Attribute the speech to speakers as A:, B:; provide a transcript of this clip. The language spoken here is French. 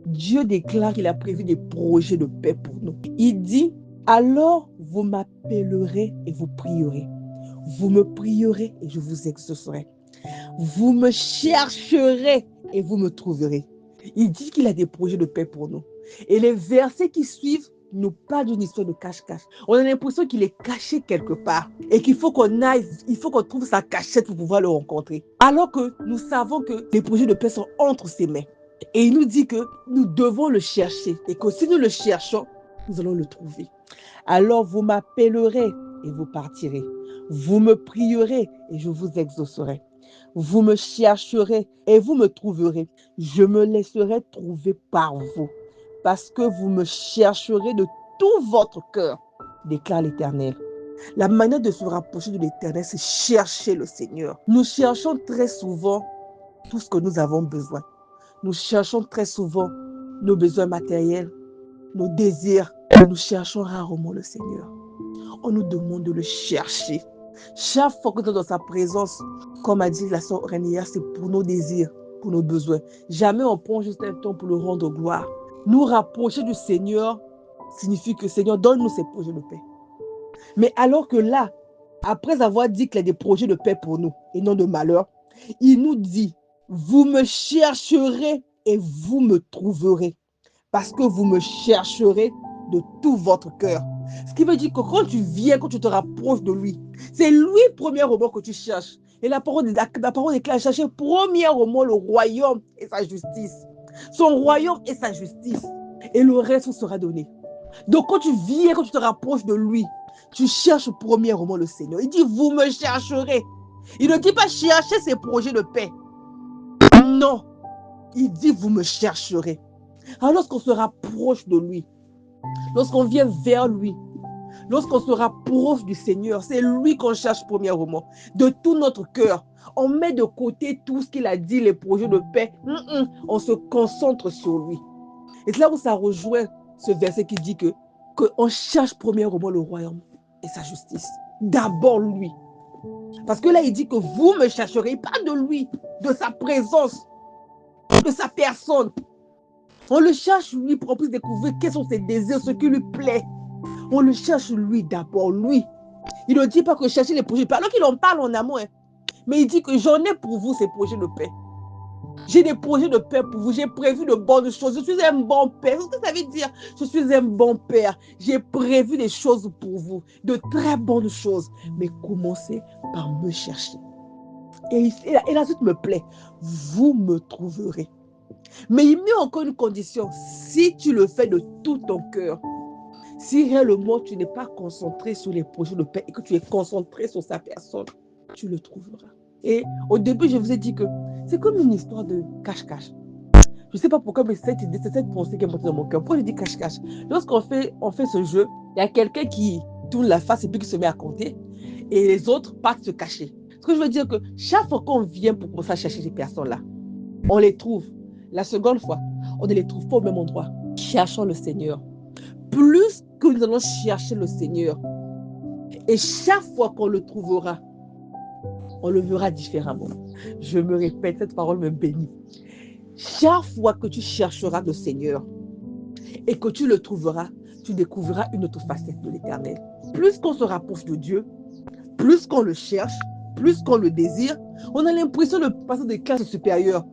A: Dieu déclare qu'il a prévu des projets de paix pour nous. Il dit, alors vous m'appellerez et vous prierez. Vous me prierez et je vous exaucerai. Vous me chercherez et vous me trouverez. Il dit qu'il a des projets de paix pour nous. Et les versets qui suivent nous parlent d'une histoire de cache-cache. On a l'impression qu'il est caché quelque part et qu'il faut qu'on aille, il faut qu'on trouve sa cachette pour pouvoir le rencontrer. Alors que nous savons que les projets de paix sont entre ses mains. Et il nous dit que nous devons le chercher et que si nous le cherchons, nous allons le trouver. Alors vous m'appellerez et vous partirez. Vous me prierez et je vous exaucerai. Vous me chercherez et vous me trouverez. Je me laisserai trouver par vous, parce que vous me chercherez de tout votre cœur, déclare l'Éternel. La manière de se rapprocher de l'Éternel, c'est chercher le Seigneur. Nous cherchons très souvent tout ce que nous avons besoin. Nous cherchons très souvent nos besoins matériels, nos désirs. Nous cherchons rarement le Seigneur. On nous demande de le chercher. Chaque fois que nous sommes dans sa présence, comme a dit la sœur Rénia, c'est pour nos désirs, pour nos besoins. Jamais on prend juste un temps pour le rendre gloire. Nous rapprocher du Seigneur signifie que Seigneur, donne-nous ces projets de paix. Mais alors que là, après avoir dit qu'il y a des projets de paix pour nous et non de malheur, il nous dit, vous me chercherez et vous me trouverez, parce que vous me chercherez de tout votre cœur. Ce qui veut dire que quand tu viens, quand tu te rapproches de lui, c'est lui premièrement que tu cherches. Et la parole déclare chercher premièrement le royaume et sa justice. Son royaume et sa justice. Et le reste vous sera donné. Donc quand tu viens, quand tu te rapproches de lui, tu cherches premièrement le Seigneur. Il dit, vous me chercherez. Il ne dit pas chercher ses projets de paix. Non. Il dit, vous me chercherez. Alors lorsqu'on se rapproche de lui, lorsqu'on vient vers lui, lorsqu'on se rapproche du Seigneur, c'est lui qu'on cherche premièrement, de tout notre cœur. On met de côté tout ce qu'il a dit, les projets de paix. On se concentre sur lui. Et c'est là où ça rejoint ce verset qui dit qu'on cherche premièrement le royaume et sa justice. D'abord lui. Parce que là, il dit que vous me chercherez. Il parle de lui, de sa présence, de sa personne. On le cherche lui pour qu'on puisse découvrir quels sont ses désirs, ce qui lui plaît. On le cherche lui d'abord, lui. Il ne dit pas que chercher les projets de paix, alors qu'il en parle en amont. Mais il dit que j'en ai pour vous ces projets de paix. J'ai des projets de paix pour vous. J'ai prévu de bonnes choses. Je suis un bon père. C'est ce que ça veut dire. Je suis un bon père. J'ai prévu des choses pour vous. De très bonnes choses. Mais commencez par me chercher. Et la suite me plaît. Vous me trouverez. Mais il met encore une condition. Si tu le fais de tout ton cœur, si réellement tu n'es pas concentré sur les projets de paix et que tu es concentré sur sa personne, tu le trouveras. Et au début, je vous ai dit que c'est comme une histoire de cache-cache. Je ne sais pas pourquoi, mais c'est cette pensée qui est montée dans mon cœur. Pourquoi je dis cache-cache? Lorsqu'on fait ce jeu, il y a quelqu'un qui tourne la face et puis qui se met à compter et les autres partent se cacher. Ce que je veux dire que chaque fois qu'on vient pour commencer à chercher ces personnes-là, on les trouve. La seconde fois, on ne les trouve pas au même endroit. Cherchons le Seigneur. Plus que nous allons chercher le Seigneur, et chaque fois qu'on le trouvera, on le verra différemment. Je me répète, cette parole me bénit. Chaque fois que tu chercheras le Seigneur et que tu le trouveras, tu découvriras une autre facette de l'Éternel. Plus qu'on se rapproche de Dieu, plus qu'on le cherche, plus qu'on le désire, on a l'impression de passer des classes supérieures.